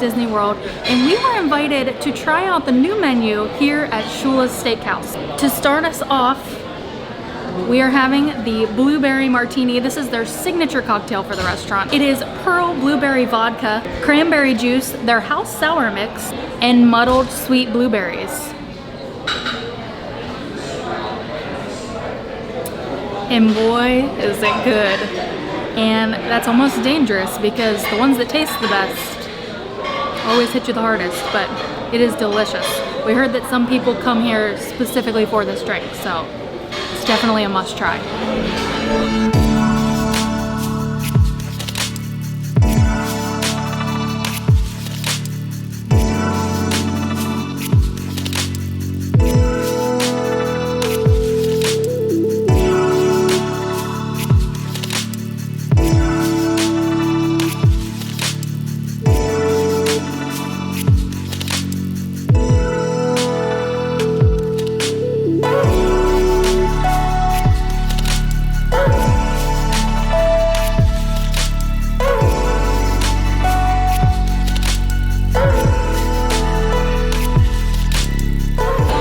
Disney World, and we were invited to try out the new menu here at Shula's Steakhouse. To start us off, we are having the Blueberry Martini. This is their signature cocktail for the restaurant. It is pearl blueberry vodka, cranberry juice, their house sour mix, and muddled sweet blueberries. And boy, is it good. And that's almost dangerous because the ones that taste the best always hit you the hardest, but it is delicious. We heard that some people come here specifically for this drink, so it's definitely a must try.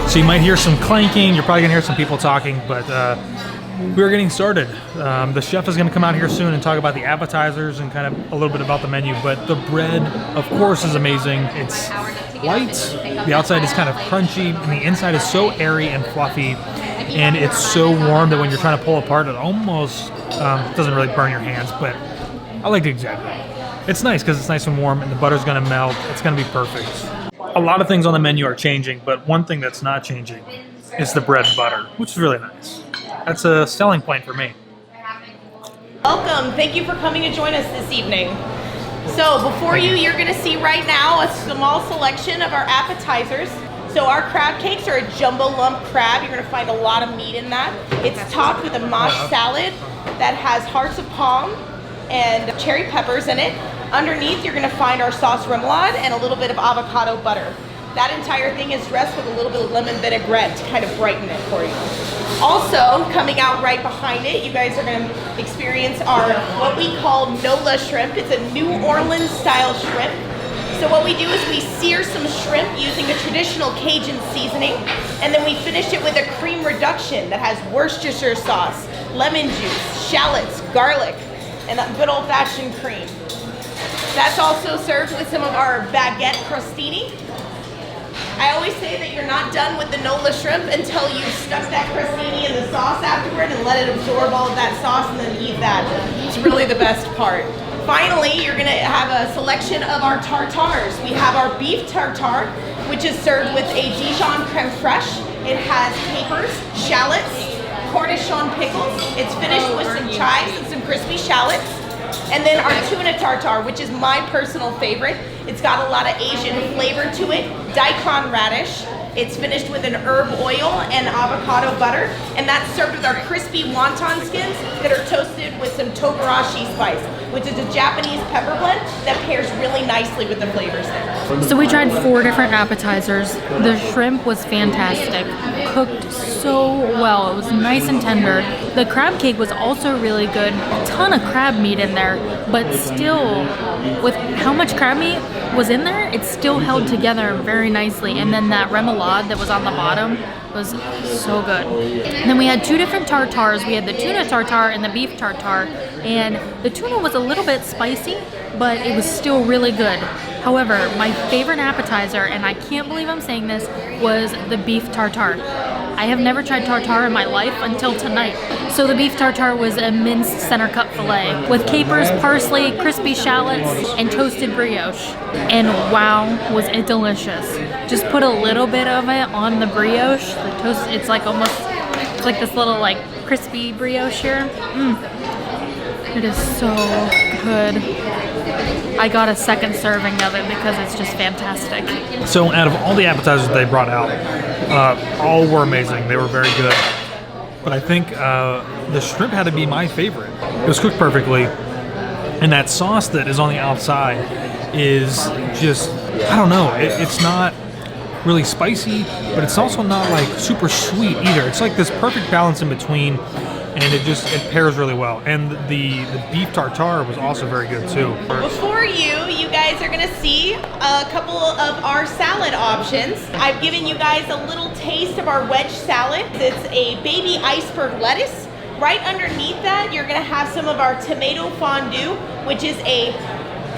So you might hear some clanking, you're probably gonna hear some people talking, but we're getting started. The chef is gonna come out here soon and talk about the appetizers and kind of a little bit about the menu, but the bread, of course, is amazing. It's light, the outside is kind of crunchy, and the inside is so airy and fluffy, and it's so warm that when you're trying to pull apart, it almost doesn't really burn your hands, but I like to exaggerate. It's nice because it's nice and warm, and the butter's gonna melt. It's gonna be perfect. A lot of things on the menu are changing, but one thing that's not changing is the bread and butter, which is really nice. That's a selling point for me. Welcome. Thank you for coming to join us this evening. So before you're going to see right now a small selection of our appetizers. So our crab cakes are a jumbo lump crab. You're going to find a lot of meat in that. It's topped with a mosh salad that has hearts of palm and cherry peppers in it. Underneath, you're going to find our sauce remoulade and a little bit of avocado butter. That entire thing is dressed with a little bit of lemon vinaigrette to kind of brighten it for you. Also, coming out right behind it, you guys are going to experience our, what we call Nola shrimp. It's a New Orleans style shrimp. So what we do is we sear some shrimp using a traditional Cajun seasoning, and then we finish it with a cream reduction that has Worcestershire sauce, lemon juice, shallots, garlic, and a good old-fashioned cream. That's also served with some of our baguette crostini. I always say that you're not done with the Nola shrimp until you've stuck that crostini in the sauce afterward and let it absorb all of that sauce and then eat that. It's really the best part. Finally, you're gonna have a selection of our tartares. We have our beef tartare, which is served with a Dijon creme fraiche. It has capers, shallots, cornichon pickles. It's finished with some chives and some crispy shallots. And then our tuna tartare, which is my personal favorite. It's got a lot of Asian flavor to it. Daikon radish. It's finished with an herb oil and avocado butter. And that's served with our crispy wonton skins that are toasted with some togarashi spice, which is a Japanese pepper blend that pairs really nicely with the flavors there. So we tried 4 different appetizers. The shrimp was fantastic, cooked so well. It was nice and tender. The crab cake was also really good. A ton of crab meat in there, but still, with how much crab meat was in there, it still held together very nicely. And then that remoulade that was on the bottom was so good. And then we had 2 different tartares. We had the tuna tartare and the beef tartare. And the tuna was a little bit spicy, but it was still really good. However, my favorite appetizer, and I can't believe I'm saying this, was the beef tartare. I have never tried tartare in my life until tonight. So the beef tartare was a minced center cut filet with capers, parsley, crispy shallots, and toasted brioche. And wow, was it delicious. Just put a little bit of it on the brioche. The toast, it's like almost, it's like this little like crispy brioche here. It is so good. I got a second serving of it because it's just fantastic. So out of all the appetizers they brought out, all were amazing. They were very good. But I think the shrimp had to be my favorite. It was cooked perfectly. And that sauce that is on the outside is just, I don't know, it's not really spicy, but it's also not like super sweet either. It's like this perfect balance in between, and it pairs really well. And the beef tartare was also very good too. Before you guys are gonna see a couple of our salad options. I've given you guys a little taste of our wedge salad. It's a baby iceberg lettuce. Right underneath that, you're gonna have some of our tomato fondue, which is a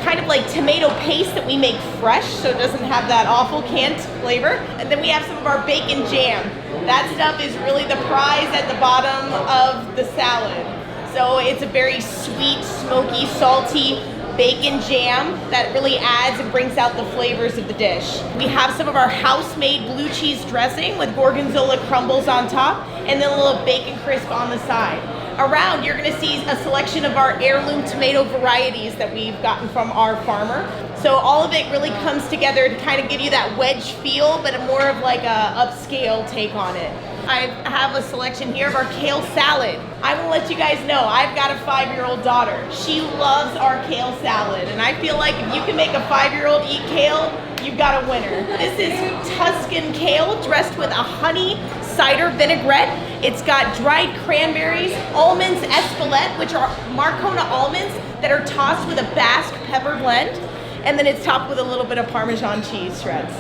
kind of like tomato paste that we make fresh, so it doesn't have that awful canned flavor. And then we have some of our bacon jam. That stuff is really the prize at the bottom of the salad. So it's a very sweet, smoky, salty bacon jam that really adds and brings out the flavors of the dish. We have some of our house-made blue cheese dressing with gorgonzola crumbles on top and then a little bacon crisp on the side. Around, you're gonna see a selection of our heirloom tomato varieties that we've gotten from our farmer. So all of it really comes together to kind of give you that wedge feel, but more of like a upscale take on it. I have a selection here of our kale salad. I will let you guys know, I've got a 5-year-old daughter. She loves our kale salad, and I feel like if you can make a 5-year-old eat kale, you've got a winner. This is Tuscan Kale dressed with a honey cider vinaigrette. It's got dried cranberries, almonds espelette, which are Marcona almonds that are tossed with a Basque pepper blend, and then it's topped with a little bit of Parmesan cheese shreds.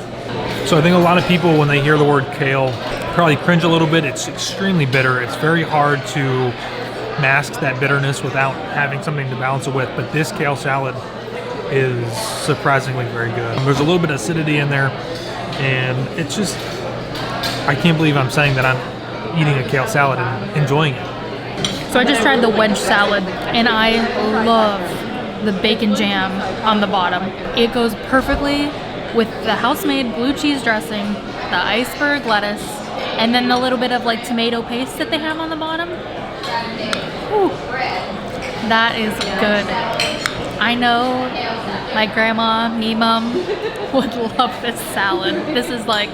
So I think a lot of people, when they hear the word kale, probably cringe a little bit. It's extremely bitter. It's very hard to mask that bitterness without having something to balance it with, but this kale salad is surprisingly very good. There's a little bit of acidity in there, and it's just, I can't believe I'm saying that I'm eating a kale salad and enjoying it. So I just tried the wedge salad, and I love the bacon jam on the bottom. It goes perfectly with the house-made blue cheese dressing, the iceberg lettuce, and then the little bit of like tomato paste that they have on the bottom. Ooh, that is good. I know my grandma, me mom, would love this salad. This is like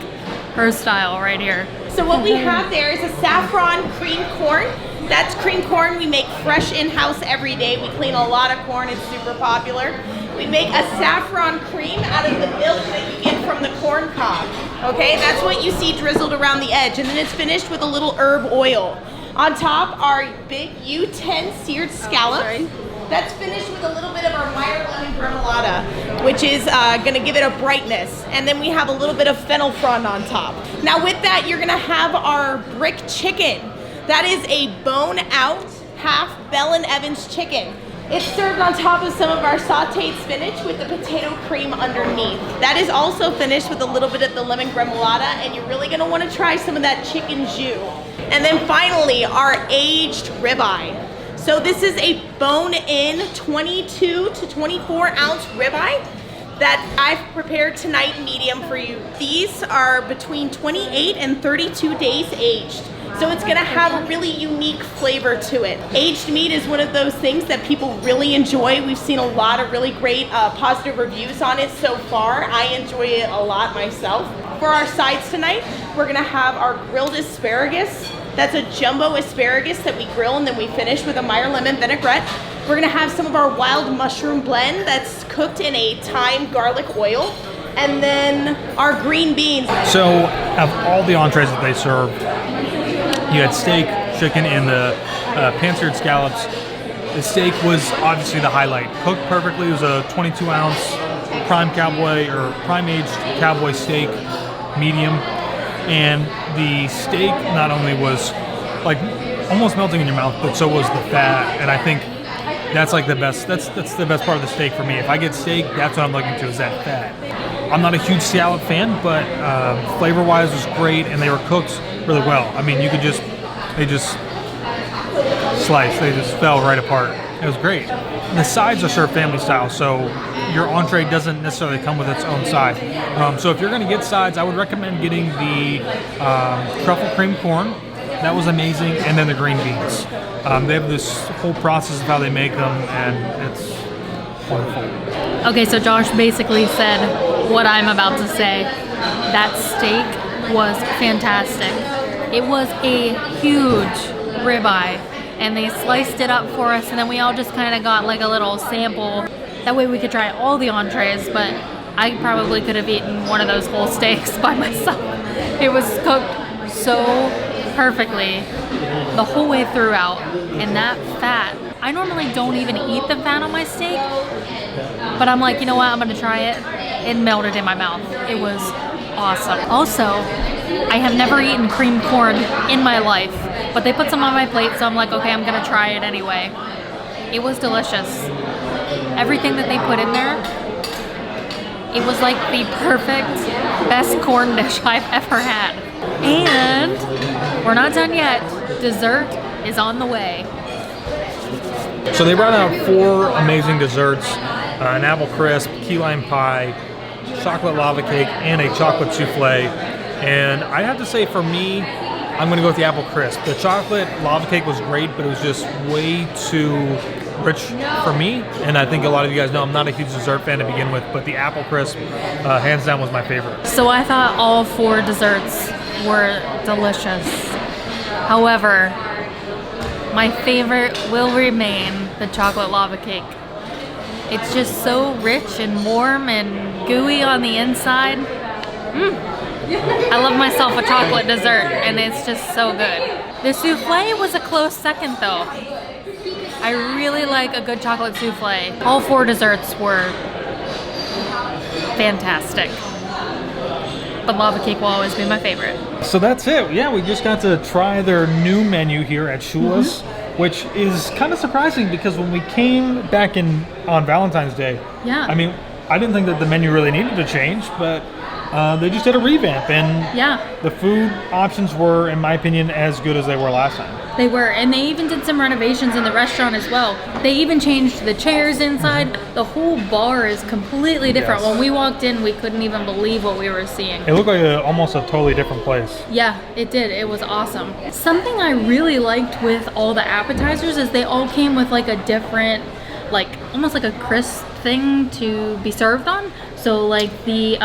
her style right here. So what we have there is a saffron cream corn. That's cream corn we make fresh in-house every day. We clean a lot of corn, it's super popular. We make a saffron cream out of the milk that you get from the corn cob. Okay, that's what you see drizzled around the edge, and then it's finished with a little herb oil. On top are big U10 seared scallops. That's finished with a little bit of our Meyer lemon gremolata, which is gonna give it a brightness. And then we have a little bit of fennel frond on top. Now with that, you're gonna have our brick chicken. That is a bone out, half Bell & Evans chicken. It's served on top of some of our sauteed spinach with the potato cream underneath. That is also finished with a little bit of the lemon gremolata, and you're really gonna wanna try some of that chicken jus. And then finally, our aged ribeye. So this is a bone-in 22 to 24 ounce ribeye that I've prepared tonight medium for you. These are between 28 and 32 days aged. So it's gonna have a really unique flavor to it. Aged meat is one of those things that people really enjoy. We've seen a lot of really great positive reviews on it so far. I enjoy it a lot myself. For our sides tonight, we're gonna have our grilled asparagus. That's a jumbo asparagus that we grill and then we finish with a Meyer lemon vinaigrette. We're gonna have some of our wild mushroom blend that's cooked in a thyme garlic oil. And then our green beans. So of all the entrees that they serve, you had steak, chicken, and the Pan-Seared Scallops. The steak was obviously the highlight. Cooked perfectly. It was a 22 ounce prime aged cowboy steak, medium. And the steak not only was like almost melting in your mouth, but so was the fat. And I think that's like the best. That's the best part of the steak for me. If I get steak, that's what I'm looking to, is that fat. I'm not a huge scallop fan, but flavor-wise was great, and they were cooked really well. I mean, they just sliced. They just fell right apart. It was great. The sides are served family style, so your entree doesn't necessarily come with its own side. So if you're going to get sides, I would recommend getting the truffle cream corn. That was amazing, and then the green beans. They have this whole process of how they make them, and it's wonderful. Okay, so Josh basically said what I'm about to say. That steak was fantastic. It was a huge ribeye, and they sliced it up for us, and then we all just kind of got like a little sample. That way we could try all the entrees, but I probably could have eaten one of those whole steaks by myself. It was cooked so perfectly. the whole way throughout. And that fat, I normally don't even eat the fat on my steak, but I'm like, you know what, I'm gonna try it. It melted in my mouth. It was awesome. Also, I have never eaten creamed corn in my life, but they put some on my plate, so I'm like, okay, I'm gonna try it anyway. It was delicious. Everything that they put in there, it was like the perfect, best corn dish I've ever had. And we're not done yet. Dessert is on the way. So they brought out 4 amazing desserts, an apple crisp, key lime pie, chocolate lava cake, and a chocolate souffle. And I have to say, for me, I'm gonna go with the apple crisp. The chocolate lava cake was great, but it was just way too rich for me. And I think a lot of you guys know I'm not a huge dessert fan to begin with, but the apple crisp, hands down, was my favorite. So I thought all 4 desserts were delicious. However, my favorite will remain the chocolate lava cake. It's just so rich and warm and gooey on the inside. I love myself a chocolate dessert, and it's just so good. The souffle was a close second though. I really like a good chocolate souffle. All 4 desserts were fantastic. But lava cake will always be my favorite. So that's it. Yeah, we just got to try their new menu here at Shula's, which is kind of surprising because when we came back in on Valentine's Day, Yeah. I mean, I didn't think that the menu really needed to change, but they just did a revamp, and Yeah. the food options were, in my opinion, as good as they were last time. They were, and they even did some renovations in the restaurant as well. They even changed the chairs inside. The whole bar is completely different. Yes. When we walked in, we couldn't even believe what we were seeing. It looked like almost a totally different place. Yeah, it did. It was awesome. Something I really liked with all the appetizers is they all came with like a different, like almost like a crisp thing to be served on. So like the It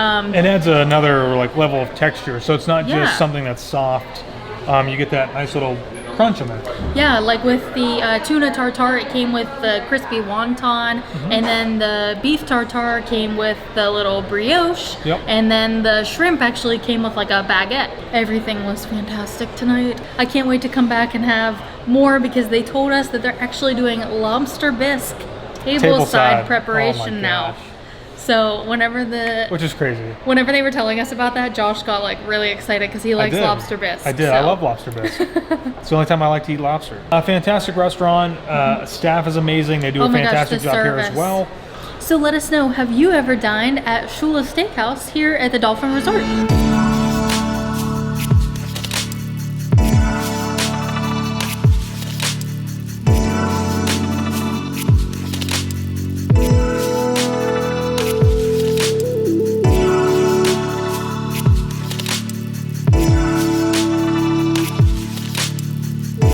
adds another like level of texture, so it's not Yeah. just something that's soft. You get that nice little crunch in there. yeah, like with the tuna tartare, it came with the crispy wonton, and then the beef tartare came with the little brioche, Yep. and then the shrimp actually came with like a baguette. Everything was fantastic tonight. I can't wait to come back and have more because they told us that they're actually doing Lobster Bisque tableside preparation Oh my now. gosh. So whenever Which is crazy. they were telling us about that, Josh got like really excited because he likes I did. lobster bisque. I did. So. I love lobster bisque. It's the only time I like to eat lobster. A fantastic restaurant. Staff is amazing. They do Oh a my gosh, fantastic the job here as service. well. So let us know, have you ever dined at Shula Steakhouse here at the Dolphin Resort?